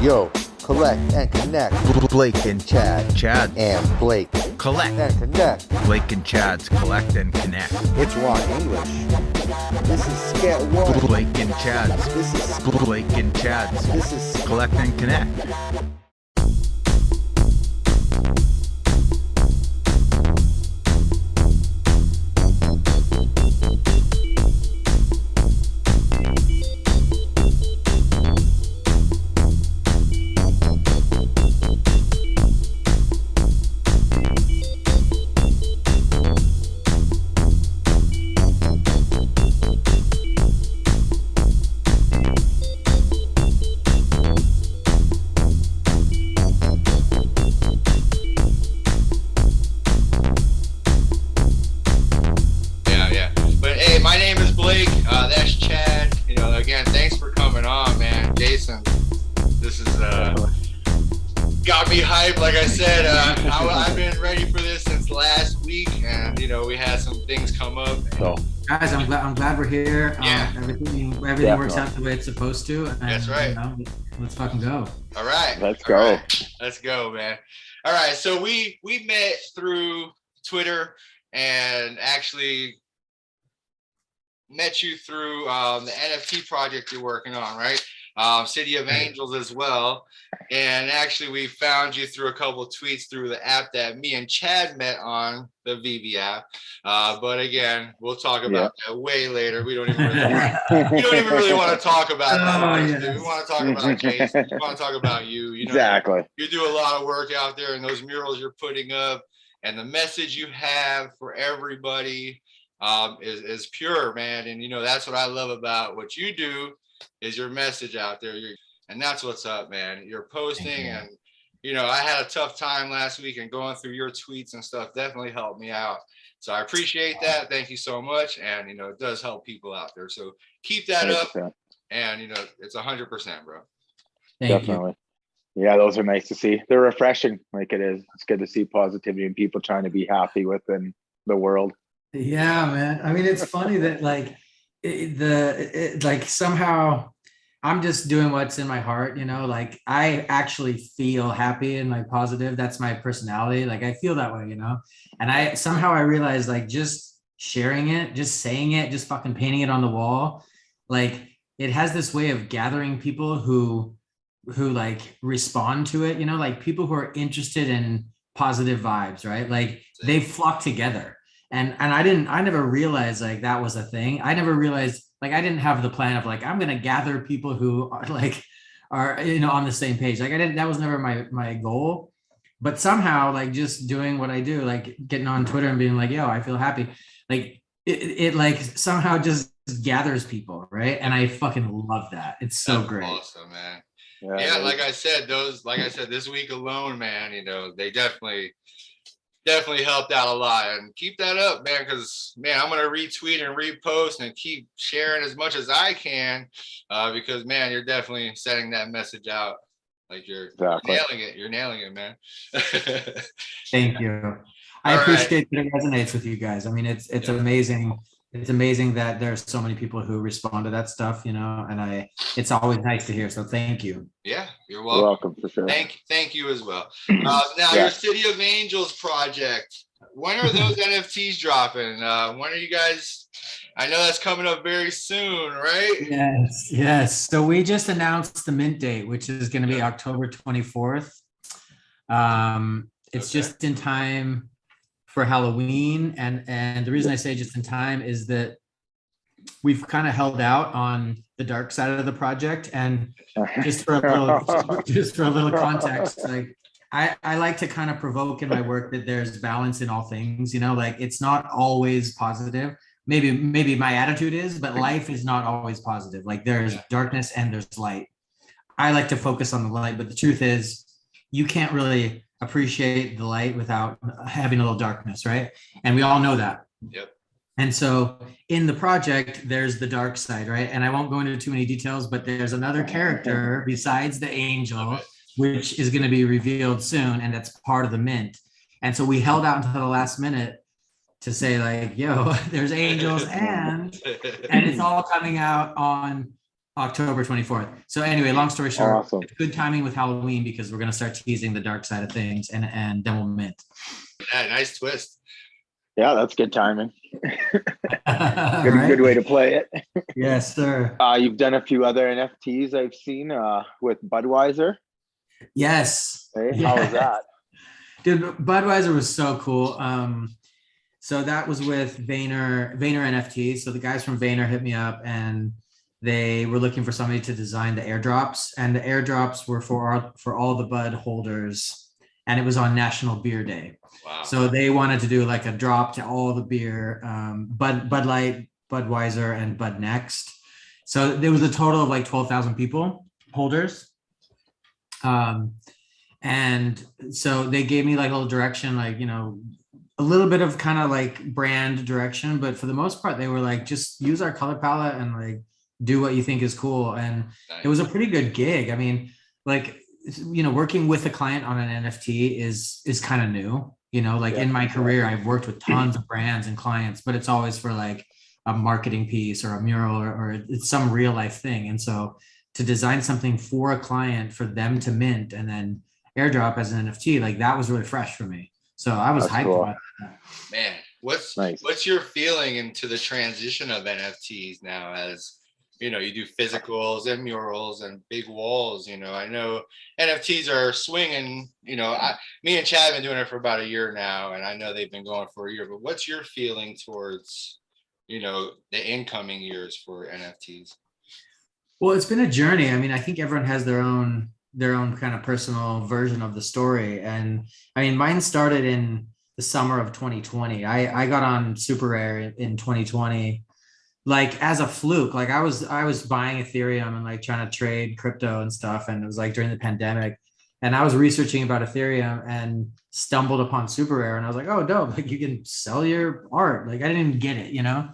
Yo, collect and connect. Blake and Chad. Chad. And Blake. Collect and connect. Blake and Chad's Collect and Connect. It's raw English. This is Scat 1. Blake and Chad's. This is Blake and Chad's. This is Collect and Connect. That's Chad. Again, thanks for coming on, man. Jason, this is got me hyped. Like I said, I've been ready for this since last week, and we had some things come up. So, guys, I'm glad we're here. Yeah. Everything works out the way it's supposed to. And, that's right. Let's fucking go. All right. Let's go. All right. Let's go, man. All right. So we met through Twitter and actually met you through the NFT project you're working on, right? City of Angels as well. And actually we found you through a couple of tweets through the app that me and Chad met on, the VV app. But again, we'll talk about that way later. We don't even really want to talk about that. Yes. We want to talk about Jason. We want to talk about you. Exactly. You do a lot of work out there, and those murals you're putting up and the message you have for everybody is pure, man. And that's what I love about what you do, is your message out there. And that's what's up, man. You're posting, and I had a tough time last week, and going through your tweets and stuff definitely helped me out. So I appreciate that. Thank you so much. And it does help people out there. So keep that 100%. up. And it's 100%, bro. Definitely. Yeah, those are nice to see. They're refreshing, like it is. It's good to see positivity and people trying to be happy within the world. Yeah, man. I mean, it's funny that somehow I'm just doing what's in my heart, I actually feel happy and positive. That's my personality. I feel that way, and I realized just sharing it, just saying it, just fucking painting it on the wall. It has this way of gathering people who respond to it, people who are interested in positive vibes, right? They flock together. And I never realized that was a thing. I never realized I didn't have the plan of I'm going to gather people who are on the same page. That was never my goal, but somehow just doing what I do, getting on Twitter and being yo, I feel happy. It somehow just gathers people. Right. And I fucking love that. It's so great. Awesome, man. Yeah. Like I said, this week alone, man, they definitely helped out a lot, and keep that up, man, because I'm gonna retweet and repost and keep sharing as much as I can, because you're definitely setting that message out. You're nailing it, man. Thank you. I appreciate that it resonates with you guys. I mean, it's amazing. It's amazing that there's so many people who respond to that stuff, and it's always nice to hear. So thank you. Yeah, you're welcome. You're welcome, for sure. Thank you as well. Now your City of Angels project, when are those NFTs dropping? When are you guys? I know that's coming up very soon, right? Yes. So we just announced the mint date, which is going to be October 24th. It's just in time for Halloween, and the reason I say just in time is that we've kind of held out on the dark side of the project, and just for a little context, I like to kind of provoke in my work that there's balance in all things, it's not always positive. Maybe my attitude is, but life is not always positive. There's darkness and there's light. I like to focus on the light, but the truth is you can't really appreciate the light without having a little darkness, right? And we all know that. Yep. And so in the project, there's the dark side, right? And I won't go into too many details, but there's another character besides the angel, which is going to be revealed soon, and that's part of the mint. And so we held out until the last minute to say yo, there's angels, and it's all coming out on October 24th. So anyway, long story short, Awesome. it's good timing with Halloween because we're gonna start teasing the dark side of things, and then we'll mint. Yeah, nice twist. Yeah, that's good timing. Right? Good way to play it. Yes, sir. You've done a few other NFTs I've seen with Budweiser. Yes. Hey, Yeah. how was that? Dude, Budweiser was so cool. So that was with Vayner NFT. So the guys from Vayner hit me up and they were looking for somebody to design the airdrops, and the airdrops were for all the Bud holders, and it was on National Beer Day. Wow. So they wanted to do like a drop to all the beer, Bud Light, Budweiser, and Bud Next. So there was a total of like 12,000 people holders. And so they gave me like a little direction, like, you know, a little bit of kind of like brand direction, but for the most part, they were like, just use our color palette and like do what you think is cool. And Nice. it was a pretty good gig. I mean, like, you know, working with a client on an NFT is kind of new, you know, like in my career, I've worked with tons of brands and clients, but it's always for like a marketing piece or a mural or it's some real life thing. And so to design something for a client, for them to mint and then airdrop as an NFT, like that was really fresh for me. So I was That's hyped cool. about that. Man, Nice. what's your feeling into the transition of NFTs now, as you know, you do physicals and murals and big walls? You know, I know NFTs are swinging, you know, me and Chad have been doing it for about a year now, and I know they've been going for a year, but what's your feeling towards, you know, the incoming years for NFTs? Well, it's been a journey. I mean, I think everyone has their own kind of personal version of the story. And I mean, mine started in the summer of 2020. I got on Super Rare in 2020, like as a fluke. Like I was buying Ethereum and like trying to trade crypto and stuff. And it was like during the pandemic. And I was researching about Ethereum and stumbled upon Super Rare. And I was like, oh, dope. Like you can sell your art. Like I didn't even get it, you know?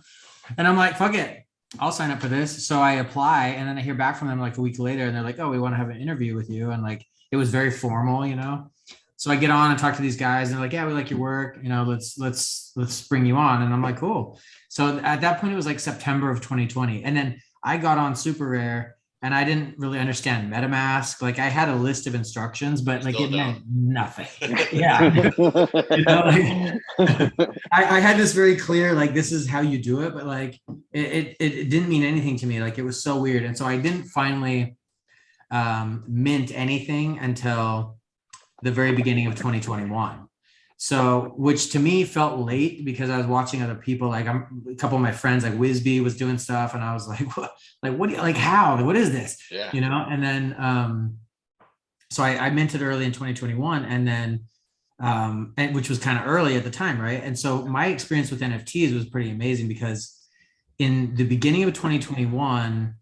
And I'm like, fuck it, I'll sign up for this. So I apply and then I hear back from them like a week later and they're like, oh, we want to have an interview with you. And like, it was very formal, you know? So I get on and talk to these guys and they're like, yeah, we like your work. You know, let's bring you on. And I'm like, cool. So at that point, it was like September of 2020. And then I got on Super Rare and I didn't really understand MetaMask. Like I had a list of instructions, but like it meant nothing. Yeah. You know, like, I had this very clear, like, this is how you do it, but like, it didn't mean anything to me. Like, it was so weird. And so I didn't finally mint anything until the very beginning of 2021. So, which to me felt late because I was watching other people, like a couple of my friends, like Wizby was doing stuff. And I was like, what do you, like, how, what is this? Yeah. You know? And then, so I minted early in 2021 and then, and which was kind of early at the time. Right. And so my experience with NFTs was pretty amazing because in the beginning of 2021,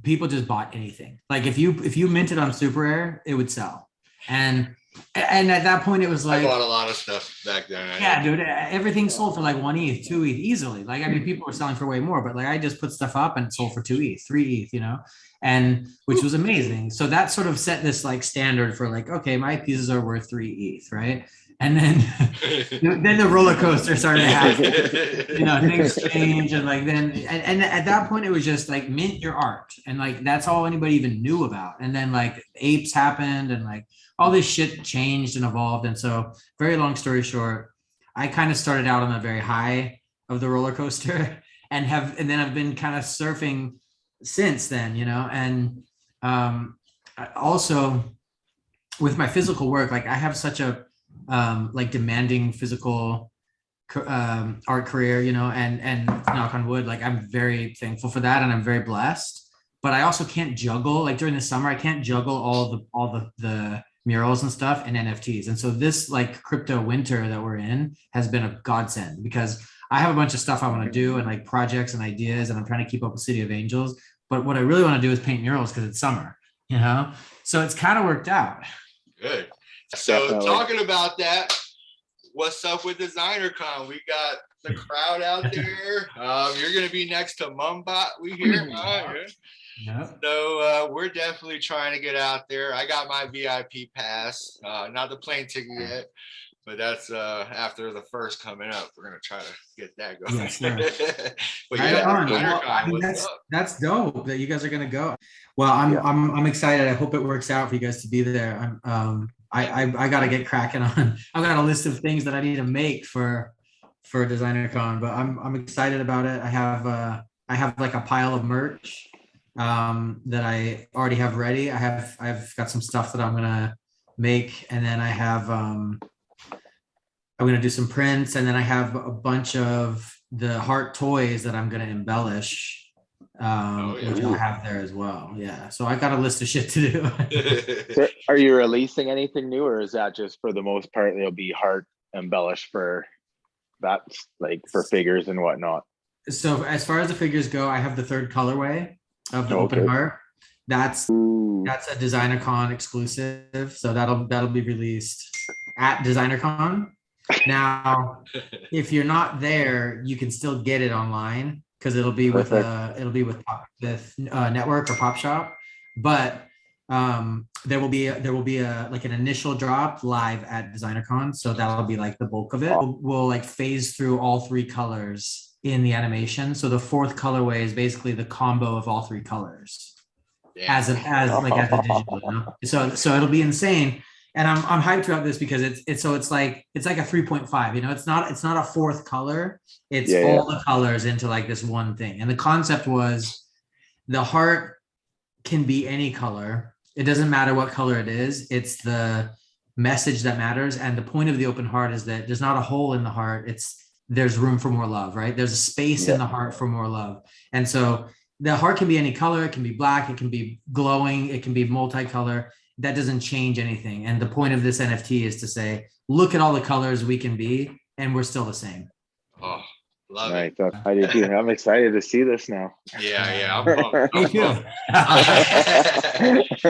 people just bought anything. Like if you minted on Super Rare, it would sell. And at that point it was like, I bought a lot of stuff back then. Yeah, dude, everything sold for like 1 ETH, 2 ETH easily. Like, I mean, people were selling for way more, but like I just put stuff up and it sold for 2 ETH, 3 ETH, you know, and which was amazing. So that sort of set this like standard for like, okay, my pieces are worth 3 ETH, right? And then the roller coaster started to happen. You know, things change and like then and at that point it was just like mint your art and like that's all anybody even knew about. And then like apes happened and like all this shit changed and evolved. And so very long story short, I kind of started out on the very high of the roller coaster and then I've been kind of surfing since then, you know. And also with my physical work, like I have such a like demanding physical art career, you know, and knock on wood, like I'm very thankful for that and I'm very blessed. But I also can't juggle, like during the summer, I can't juggle all the murals and stuff and NFTs. And so this like crypto winter that we're in has been a godsend because I have a bunch of stuff I want to do and like projects and ideas, and I'm trying to keep up with City of Angels. But what I really want to do is paint murals because it's summer, you know? So it's kind of worked out. Good. So Definitely. Talking about that, what's up with DesignerCon? We got the crowd out there. You're going to be next to Mumbot, we hear. Yeah. So we're definitely trying to get out there. I got my VIP pass, not the plane ticket yet, but that's after the first coming up. We're gonna try to get that going. Yes, sir. But Right yeah, on. DesignerCon, Well, I mean, what's up? that's dope that you guys are gonna go. Well, I'm excited. I hope it works out for you guys to be there. I gotta get cracking on. I've got a list of things that I need to make for DesignerCon, but I'm excited about it. I have like a pile of merch that I already have ready. I've got some stuff that I'm gonna make, and then I'm gonna do some prints, and then I have a bunch of the heart toys that I'm gonna embellish, which I'll have there as well. Yeah, so I got a list of shit to do. So are you releasing anything new, or is that just for the most part it'll be heart embellished for that's like for figures and whatnot? So as far as the figures go, I have the third colorway of the open heart. That's a DesignerCon exclusive. So that'll be released at DesignerCon. Now, if you're not there, you can still get it online because it'll be with Network or Pop Shop. But there will be a like an initial drop live at DesignerCon. So that'll be like the bulk of it. We'll like phase through all three colors in the animation. So the fourth colorway is basically the combo of all three colors as a digital, you know? So it'll be insane. And I'm hyped about this because it's like a 3.5, you know, it's not a fourth color. It's all the colors into like this one thing. And the concept was the heart can be any color. It doesn't matter what color it is. It's the message that matters. And the point of the open heart is that there's not a hole in the heart. There's room for more love, right? There's a space in the heart for more love. And so the heart can be any color. It can be black. It can be glowing. It can be multicolor. That doesn't change anything. And the point of this NFT is to say, look at all the colors we can be, and we're still the same. Oh, love it. it. I do too. I'm excited to see this now. Yeah.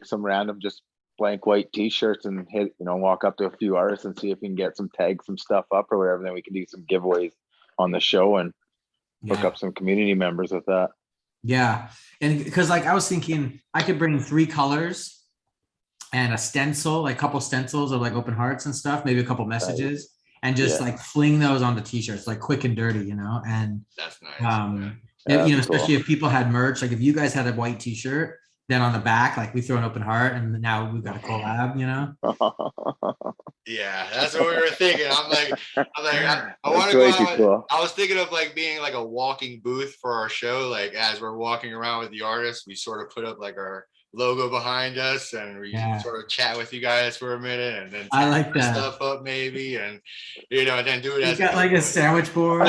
Some random just blank white t-shirts and walk up to a few artists and see if we can get some tags, some stuff up or whatever. Then we can do some giveaways on the show and hook up some community members with that. Yeah. And because like I was thinking I could bring 3 colors and a stencil, like a couple stencils of like open hearts and stuff, maybe a couple messages, and just like fling those on the t-shirts, like quick and dirty, you know. And that's nice. Especially if people had merch, like if you guys had a white t-shirt, then on the back, like we throw an open heart, and now we've got a collab, you know? Yeah, that's what we were thinking. I want to go out. Cool. I was thinking of like being like a walking booth for our show. Like as we're walking around with the artists, we sort of put up like our logo behind us, and we sort of chat with you guys for a minute, and then I like that stuff up maybe, and and then do it. You got like a sandwich board.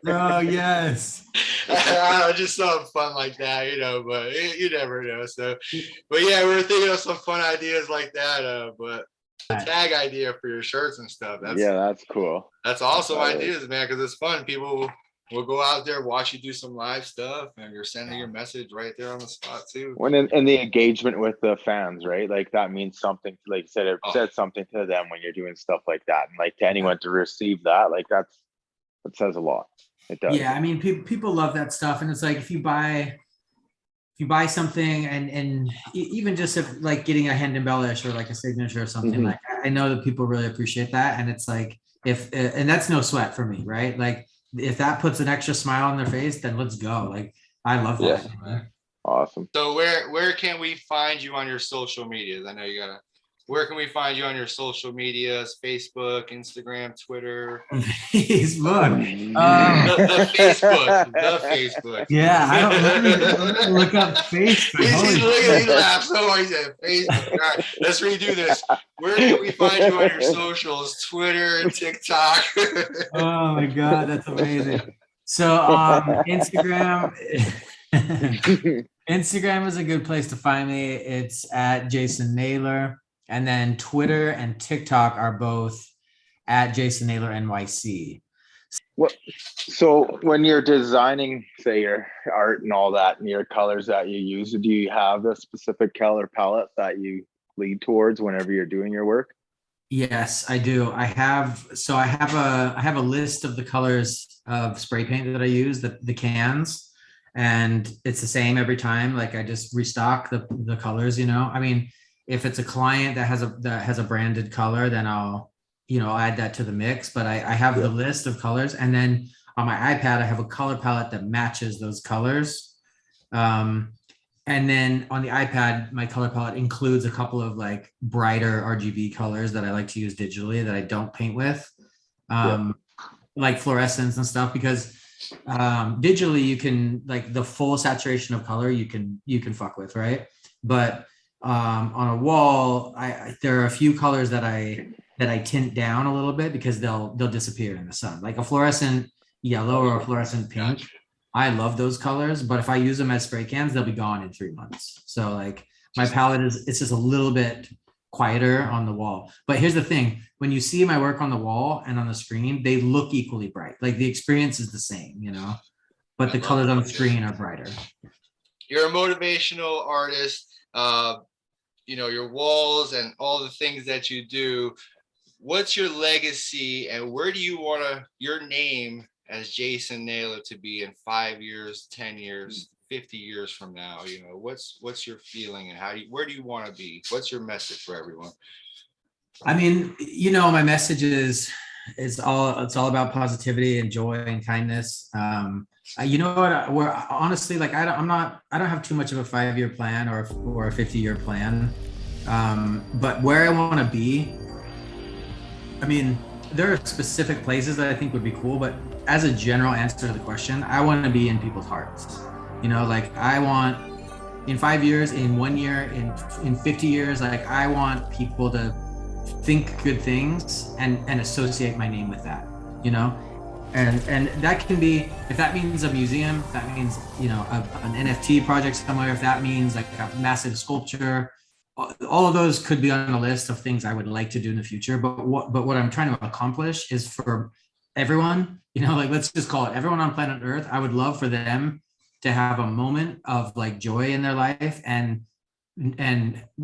Oh yes. Just something fun like that, but you never know. So, but yeah, we were thinking of some fun ideas like that. But the tag idea for your shirts and stuff. That's cool. That's awesome ideas, man, because it's fun. People will go out there, watch you do some live stuff, and you're sending your message right there on the spot too. And the engagement with the fans, right? Like that means something. Like you said, it said something to them when you're doing stuff like that, and like to anyone to receive that, like that says a lot. It does. Yeah, I mean, people love that stuff, and it's like if you buy something, and even just if like getting a hand embellished or like a signature or something, like I know that people really appreciate that, and it's like and that's no sweat for me, right? Like if that puts an extra smile on their face, then let's go. Like I love that. Yeah. Awesome. So where can we find you on your social medias? I know you gotta. Where can we find you on your social medias? Facebook, Instagram, Twitter. Facebook. The Facebook. Yeah, I don't look up Facebook. He laughs so much. He said Facebook. All right, let's redo this. Where can we find you on your socials? Twitter, TikTok. Oh my God, that's amazing. So Instagram. Instagram is a good place to find me. It's at Jason Naylor. And then Twitter and TikTok are both at Jason Naylor NYC. So when you're designing, say, your art and all that, and your colors that you use, do you have a specific color palette that you lead towards whenever you're doing your work? Yes, I do. I have a list of the colors of spray paint that I use, the cans, and it's the same every time. Like I just restock the colors, I mean, If it's a client that has a branded color, then I'll, add that to the mix. But I have the list of colors, and then on my iPad, I have a color palette that matches those colors. And then on the iPad, my color palette includes a couple of like brighter RGB colors that I like to use digitally that I don't paint with, like fluorescence and stuff, because digitally you can, like, the full saturation of color you can fuck with, right? But on a wall, there are a few colors that I tint down a little bit because they'll disappear in the sun, like a fluorescent yellow or a fluorescent pink. I love those colors, but if I use them as spray cans, they'll be gone in 3 months. So like my palette it's just a little bit quieter on the wall. But here's the thing, when you see my work on the wall and on the screen, they look equally bright. Like the experience is the same, but the colors on the screen are brighter. You're a motivational artist. Your walls and all the things that you do. What's your legacy, and where do you want your name as Jason Naylor to be in 5 years, 10 years, 50 years from now? What's your feeling, and where do you want to be? What's your message for everyone? I mean, my message is it's all about positivity and joy and kindness. We're honestly, like, I don't have too much of a 5-year plan or a 50-year plan. But where I want to be, I mean, there are specific places that I think would be cool, but as a general answer to the question, I want to be in people's hearts. Like, I want, in 5 years, in 1 year, in 50 years, like, I want people to think good things and associate my name with that, and that can be, if that means a museum, if that means, an NFT project somewhere, if that means like a massive sculpture, all of those could be on a list of things I would like to do in the future. But what I'm trying to accomplish is for everyone, like, let's just call it everyone on planet Earth. I would love for them to have a moment of like joy in their life and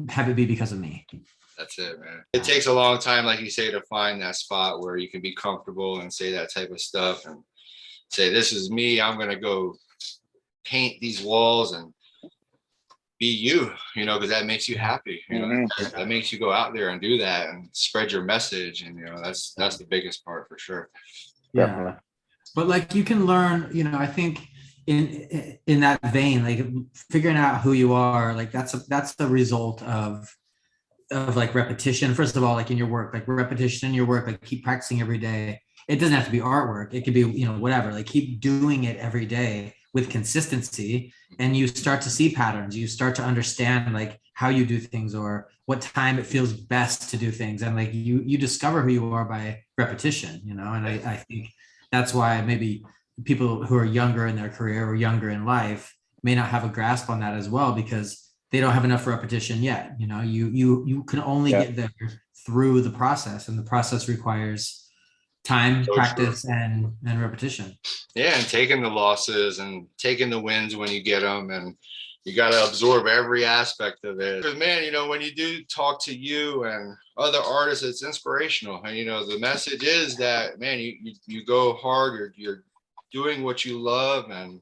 have it be because of me. That's it, man. It takes a long time, like you say, to find that spot where you can be comfortable and say that type of stuff and say, this is me. I'm going to go paint these walls and be you, because that makes you happy. That makes you go out there and do that and spread your message. And, that's the biggest part for sure. Yeah. But like, you can learn, I think in that vein, like figuring out who you are, like that's the result of like repetition. First of all, like in your work, like repetition in your work, like keep practicing every day. It doesn't have to be artwork. It could be, whatever, like keep doing it every day with consistency, and you start to see patterns. You start to understand like how you do things or what time it feels best to do things. And like you discover who you are by repetition, and I think that's why maybe people who are younger in their career or younger in life may not have a grasp on that as well, because they don't have enough repetition yet. You can only get there through the process, and the process requires time, practice, and repetition. Yeah, and taking the losses and taking the wins when you get them, and you got to absorb every aspect of it. Because man, when you do talk to you and other artists, it's inspirational. And the message is that, man, you go hard, you're doing what you love, and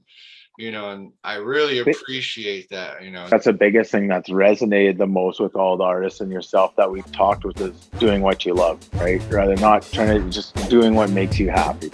and I really appreciate that. That's the biggest thing that's resonated the most with all the artists and yourself that we've talked with, is doing what you love, right? Rather not trying to, just doing what makes you happy.